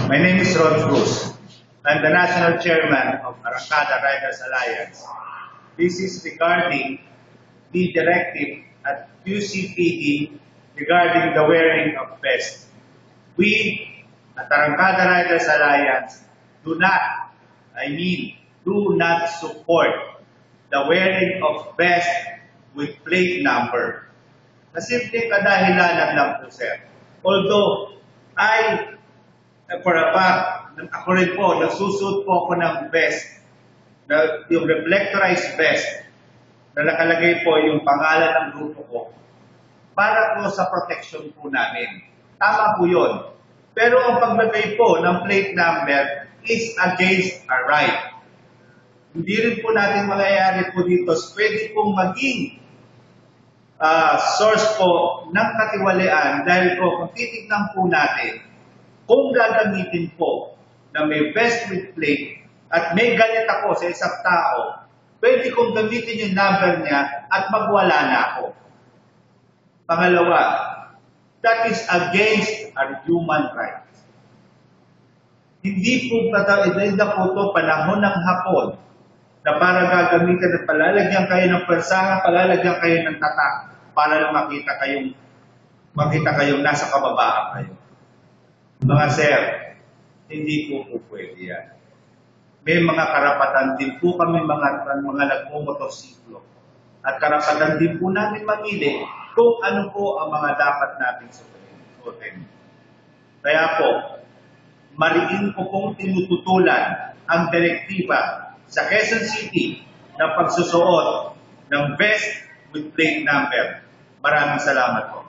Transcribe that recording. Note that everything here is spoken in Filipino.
My name is Rod Cruz. I'm the National Chairman of Arangkada Riders Alliance. This is regarding the directive at QCPD regarding the wearing of vest. We at Arangkada Riders Alliance do not support the wearing of vest with plate number. Na simpleng kadahilanan lang po, sir. Although, for a fact, ako rin po, nagsusuot po ako ng vest, yung reflectorized vest, na nakalagay po yung pangalan ng grupo ko, para po sa protection po namin. Tama po yun. Pero ang paglagay po ng plate number is against our right. Hindi rin po natin mangyayari po dito. Pwede pong maging source po ng katiwalian dahil po kung titignan po natin kung gagamitin po na may vest with plate at may galit ako sa isang tao, pwede kong gamitin yung number niya at magwala na ako. Pangalawa, that is against our human rights. Hindi po ito panahon ng hapon na para gagamitin at palalagyan kayo ng persahan, palalagyan kayo ng tatak para lang makita kayong nasa kababaan kayo. Mga sir, hindi po pwede yan. May mga karapatan din po kami mga nagmumotorsiklo. At karapatan din po namin mamili kung ano po ang mga dapat natin suotin. Kaya po, mariin ko pong tinututulan ang direktiba sa Quezon City ng pagsusuot ng vest with plate number. Maraming salamat po.